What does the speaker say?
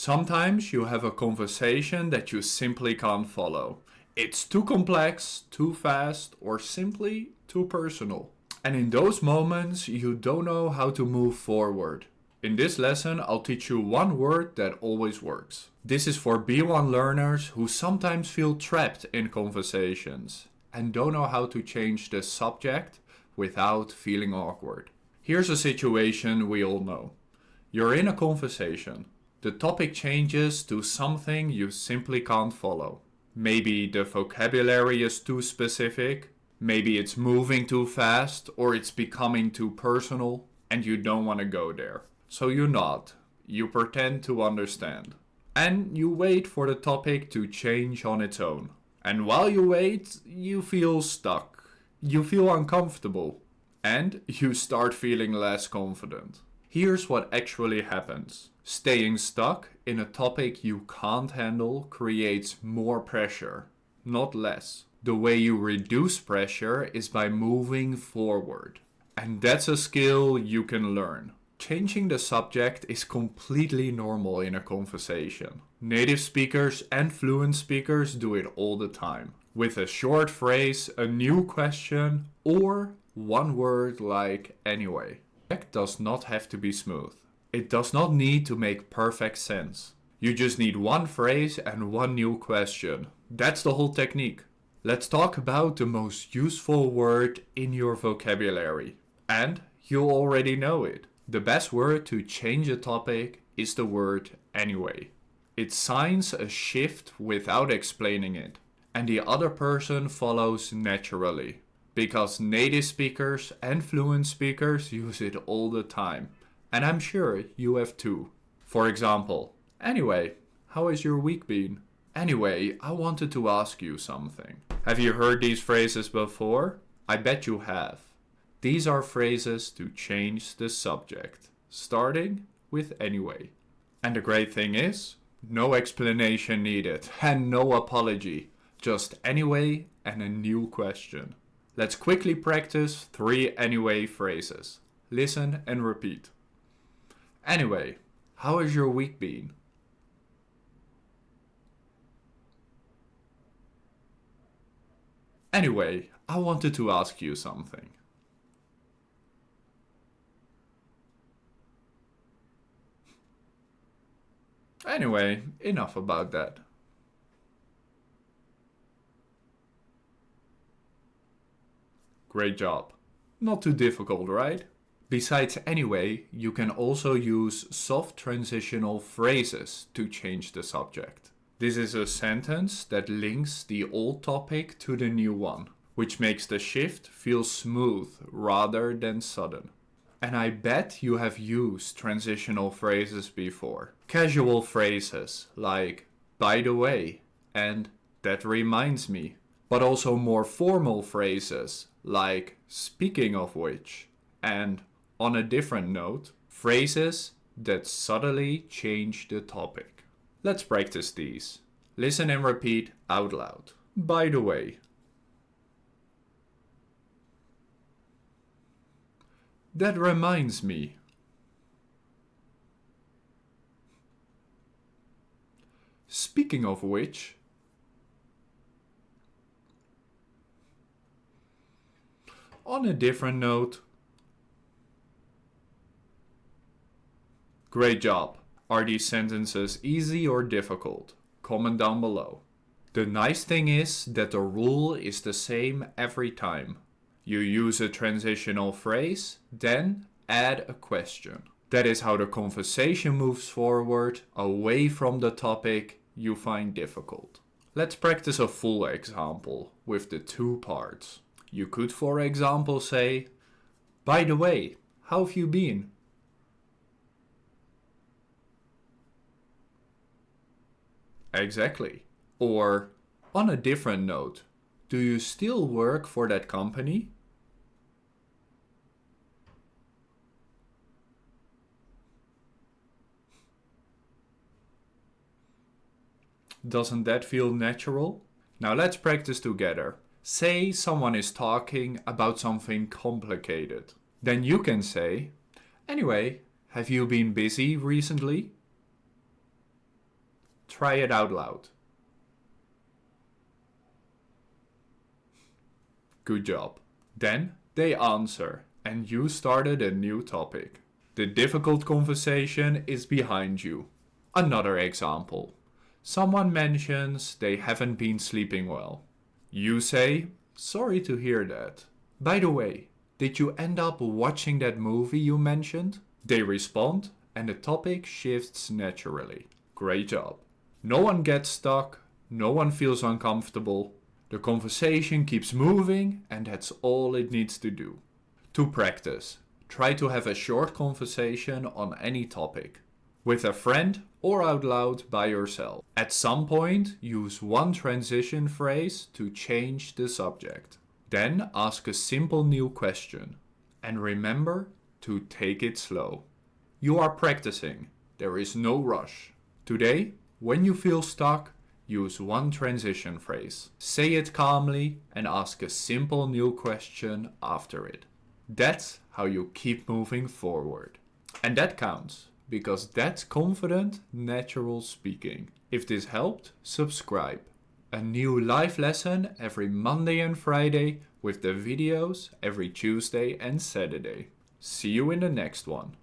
Sometimes you have a conversation that you simply can't follow. It's too complex, too fast, or simply too personal. And in those moments, you don't know how to move forward. In this lesson, I'll teach you one word that always works. This is for B1 learners who sometimes feel trapped in conversations and don't know how to change the subject without feeling awkward. Here's a situation we all know. You're in a conversation. The topic changes to something you simply can't follow. Maybe the vocabulary is too specific, maybe it's moving too fast, or it's becoming too personal, and you don't want to go there. So you nod, you pretend to understand, and you wait for the topic to change on its own. And while you wait, you feel stuck, you feel uncomfortable, and you start feeling less confident. Here's what actually happens. Staying stuck in a topic you can't handle creates more pressure, not less. The way you reduce pressure is by moving forward. And that's a skill you can learn. Changing the subject is completely normal in a conversation. Native speakers and fluent speakers do it all the time. With a short phrase, a new question, or one word like anyway. It does not have to be smooth. It does not need to make perfect sense. You just need one phrase and one new question. That's the whole technique. Let's talk about the most useful word in your vocabulary. And you already know it. The best word to change a topic is the word anyway. It signs a shift without explaining it. And the other person follows naturally. Because native speakers and fluent speakers use it all the time. And I'm sure you have too. For example, anyway, how has your week been? Anyway, I wanted to ask you something. Have you heard these phrases before? I bet you have. These are phrases to change the subject, starting with anyway. And the great thing is, no explanation needed and no apology. Just anyway and a new question. Let's quickly practice 3 anyway phrases. Listen and repeat. Anyway, how has your week been? Anyway, I wanted to ask you something. Anyway, enough about that. Great job. Not too difficult, right? Besides anyway, you can also use soft transitional phrases to change the subject. This is a sentence that links the old topic to the new one, which makes the shift feel smooth rather than sudden. And I bet you have used transitional phrases before. Casual phrases like, by the way, and that reminds me. But also more formal phrases like, speaking of which, and on a different note, phrases that subtly change the topic. Let's practice these. Listen and repeat out loud. By the way. That reminds me. Speaking of which. On a different note. Great job. Are these sentences easy or difficult? Comment down below. The nice thing is that the rule is the same every time. You use a transitional phrase, then add a question. That is how the conversation moves forward, away from the topic you find difficult. Let's practice a full example with the 2 parts. You could, for example, say, by the way, how have you been? Exactly. Or, on a different note, do you still work for that company? Doesn't that feel natural? Now let's practice together. Say someone is talking about something complicated. Then you can say, anyway, have you been busy recently? Try it out loud. Good job. Then they answer, and you started a new topic. The difficult conversation is behind you. Another example. Someone mentions they haven't been sleeping well. You say, "Sorry to hear that. By the way, did you end up watching that movie you mentioned?" They respond, and the topic shifts naturally. Great job. No one gets stuck, no one feels uncomfortable. The conversation keeps moving, and that's all it needs to do. To practice, try to have a short conversation on any topic, with a friend or out loud by yourself. At some point, use one transition phrase to change the subject. Then ask a simple new question. And remember to take it slow. You are practicing. There is no rush. Today, when you feel stuck, use one transition phrase. Say it calmly and ask a simple new question after it. That's how you keep moving forward. And that counts, because that's confident, natural speaking. If this helped, subscribe. A new live lesson every Monday and Friday, with the videos every Tuesday and Saturday. See you in the next one.